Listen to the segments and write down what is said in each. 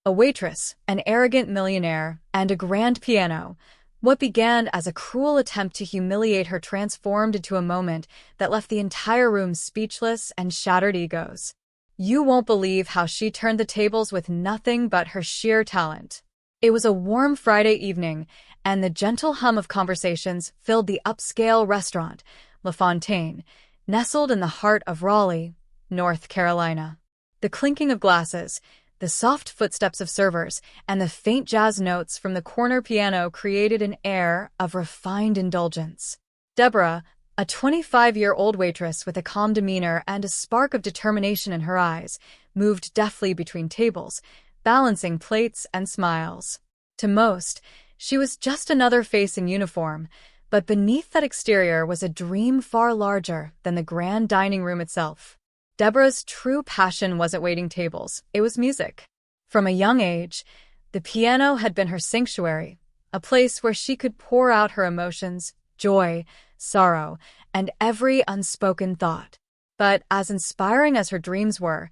A waitress, an arrogant millionaire, and a grand piano. What began as a cruel attempt to humiliate her transformed into a moment that left the entire room speechless and shattered egos. You won't believe how she turned the tables with nothing but her sheer talent. It was a warm Friday evening, and the gentle hum of conversations filled the upscale restaurant, La Fontaine, nestled in the heart of Raleigh, North Carolina. The clinking of glasses, the soft footsteps of servers, and the faint jazz notes from the corner piano created an air of refined indulgence. Deborah, a 25-year-old waitress with a calm demeanor and a spark of determination in her eyes, moved deftly between tables, balancing plates and smiles. To most, she was just another face in uniform, but beneath that exterior was a dream far larger than the grand dining room itself. Deborah's true passion wasn't waiting tables, it was music. From a young age, the piano had been her sanctuary, a place where she could pour out her emotions, joy, sorrow, and every unspoken thought. But as inspiring as her dreams were,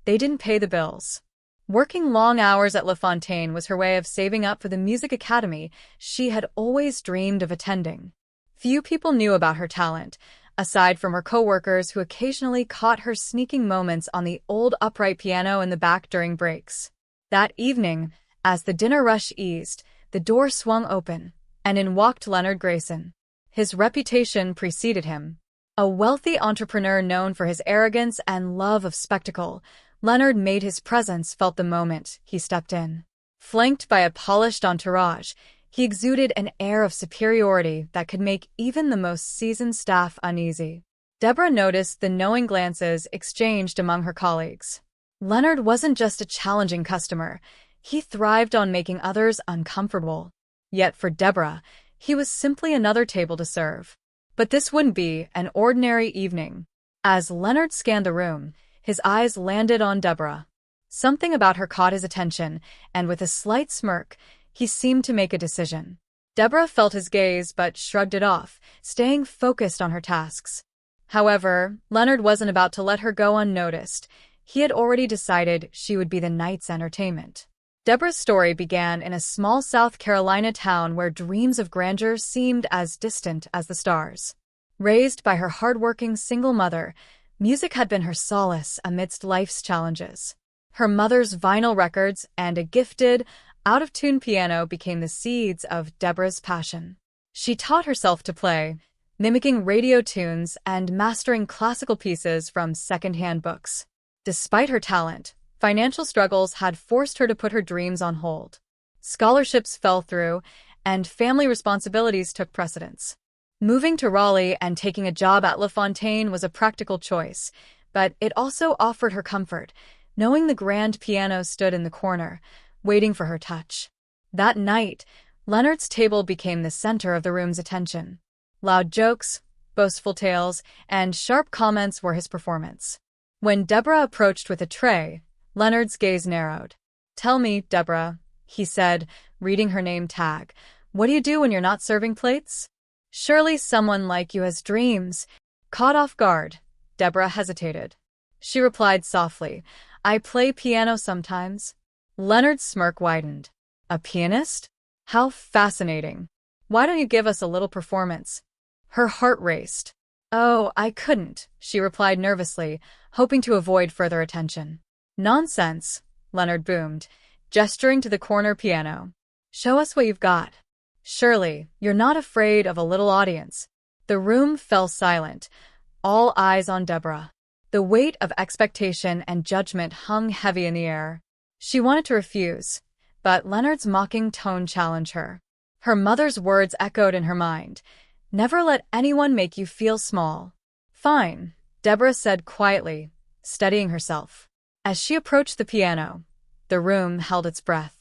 they didn't pay the bills. Working long hours at La Fontaine was her way of saving up for the music academy she had always dreamed of attending. Few people knew about her talent, aside from her coworkers who occasionally caught her sneaking moments on the old upright piano in the back during breaks. That evening, as the dinner rush eased, the door swung open, and in walked Leonard Grayson. His reputation preceded him. A wealthy entrepreneur known for his arrogance and love of spectacle, Leonard made his presence felt the moment he stepped in. Flanked by a polished entourage, he exuded an air of superiority that could make even the most seasoned staff uneasy. Deborah noticed the knowing glances exchanged among her colleagues. Leonard wasn't just a challenging customer, he thrived on making others uncomfortable. Yet for Deborah, he was simply another table to serve. But this wouldn't be an ordinary evening. As Leonard scanned the room, his eyes landed on Deborah. Something about her caught his attention, and with a slight smirk, he seemed to make a decision. Deborah felt his gaze but shrugged it off, staying focused on her tasks. However, Leonard wasn't about to let her go unnoticed. He had already decided she would be the night's entertainment. Deborah's story began in a small South Carolina town where dreams of grandeur seemed as distant as the stars. Raised by her hardworking single mother, music had been her solace amidst life's challenges. Her mother's vinyl records and a gifted, out-of-tune piano became the seeds of Deborah's passion. She taught herself to play, mimicking radio tunes and mastering classical pieces from second-hand books. Despite her talent, financial struggles had forced her to put her dreams on hold. Scholarships fell through, and family responsibilities took precedence. Moving to Raleigh and taking a job at La Fontaine was a practical choice, but it also offered her comfort, knowing the grand piano stood in the corner, waiting for her touch. That night, Leonard's table became the center of the room's attention. Loud jokes, boastful tales, and sharp comments were his performance. When Deborah approached with a tray, Leonard's gaze narrowed. "Tell me, Deborah," he said, reading her name tag, "what do you do when you're not serving plates?" "Surely someone like you has dreams." Caught off guard, Deborah hesitated. She replied softly, "I play piano sometimes." Leonard's smirk widened. "A pianist? How fascinating. Why don't you give us a little performance?" Her heart raced. "Oh, I couldn't," she replied nervously, hoping to avoid further attention. "Nonsense," Leonard boomed, gesturing to the corner piano. "Show us what you've got. Surely, you're not afraid of a little audience." The room fell silent, all eyes on Deborah. The weight of expectation and judgment hung heavy in the air. She wanted to refuse, but Leonard's mocking tone challenged her. Her mother's words echoed in her mind. "Never let anyone make you feel small." "Fine," Deborah said quietly, steadying herself. As she approached the piano, the room held its breath.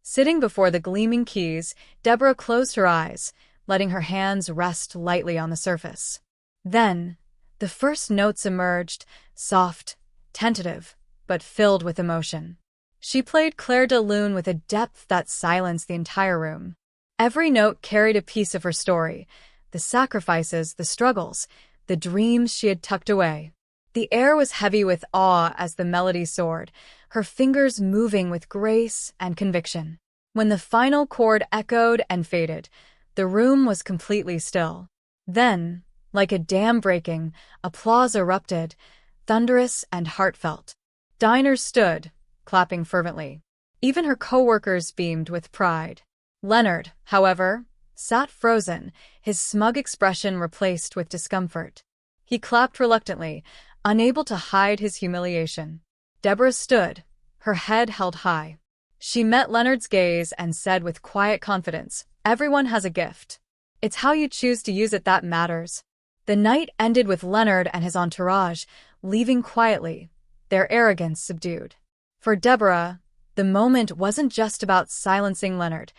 Sitting before the gleaming keys, Deborah closed her eyes, letting her hands rest lightly on the surface. Then, the first notes emerged, soft, tentative, but filled with emotion. She played Clair de Lune with a depth that silenced the entire room. Every note carried a piece of her story, the sacrifices, the struggles, the dreams she had tucked away. The air was heavy with awe as the melody soared, her fingers moving with grace and conviction. When the final chord echoed and faded, the room was completely still. Then, like a dam breaking, applause erupted, thunderous and heartfelt. Diners stood, clapping fervently. Even her co-workers beamed with pride. Leonard, however, sat frozen, his smug expression replaced with discomfort. He clapped reluctantly, unable to hide his humiliation. Deborah stood, her head held high. She met Leonard's gaze and said with quiet confidence, "Everyone has a gift. It's how you choose to use it that matters." The night ended with Leonard and his entourage leaving quietly, their arrogance subdued. For Deborah, the moment wasn't just about silencing Leonard.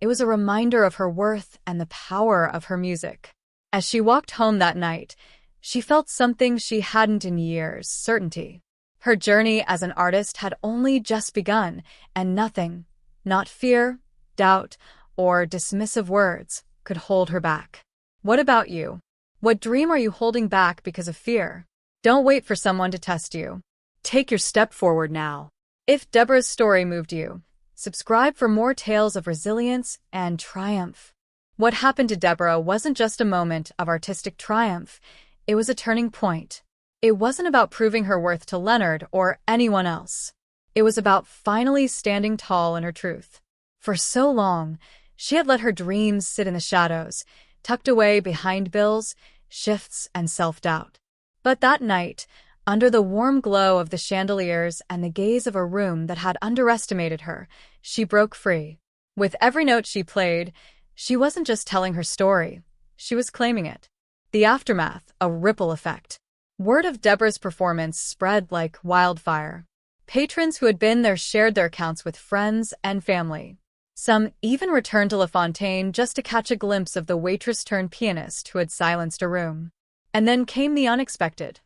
It was a reminder of her worth and the power of her music. As she walked home that night, she felt something she hadn't in years: certainty. Her journey as an artist had only just begun, and nothing, not fear, doubt, or dismissive words, could hold her back. What about you? What dream are you holding back because of fear? Don't wait for someone to test you. Take your step forward now. If Deborah's story moved you, subscribe for more tales of resilience and triumph. What happened to Deborah wasn't just a moment of artistic triumph, it was a turning point. It wasn't about proving her worth to Leonard or anyone else. It was about finally standing tall in her truth. For so long, she had let her dreams sit in the shadows, tucked away behind bills, shifts, and self-doubt. But that night, under the warm glow of the chandeliers and the gaze of a room that had underestimated her, she broke free. With every note she played, she wasn't just telling her story, she was claiming it. The aftermath, a ripple effect. Word of Deborah's performance spread like wildfire. Patrons who had been there shared their accounts with friends and family. Some even returned to La Fontaine just to catch a glimpse of the waitress-turned-pianist who had silenced a room. And then came the unexpected.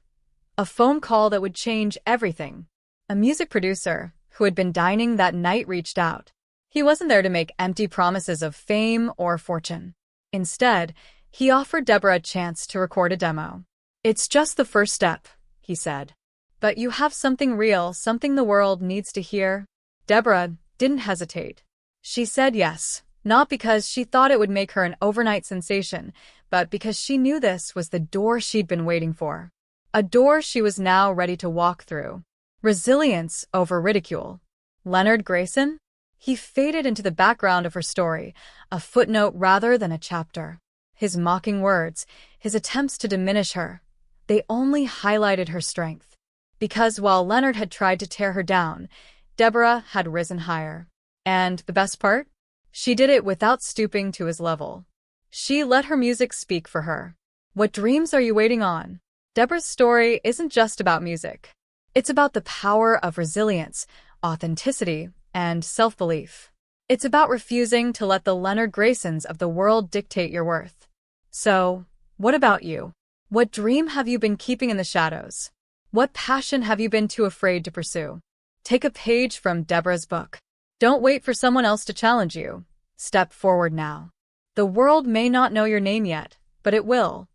A phone call that would change everything. A music producer, who had been dining that night, reached out. He wasn't there to make empty promises of fame or fortune. Instead, he offered Deborah a chance to record a demo. "It's just the first step," he said. "But you have something real, something the world needs to hear." Deborah didn't hesitate. She said yes, not because she thought it would make her an overnight sensation, but because she knew this was the door she'd been waiting for. A door she was now ready to walk through. Resilience over ridicule. Leonard Grayson? He faded into the background of her story, a footnote rather than a chapter. His mocking words, his attempts to diminish her, they only highlighted her strength. Because while Leonard had tried to tear her down, Deborah had risen higher. And the best part? She did it without stooping to his level. She let her music speak for her. What dreams are you waiting on? Deborah's story isn't just about music. It's about the power of resilience, authenticity, and self-belief. It's about refusing to let the Leonard Graysons of the world dictate your worth. So, what about you? What dream have you been keeping in the shadows? What passion have you been too afraid to pursue? Take a page from Deborah's book. Don't wait for someone else to challenge you. Step forward now. The world may not know your name yet, but it will.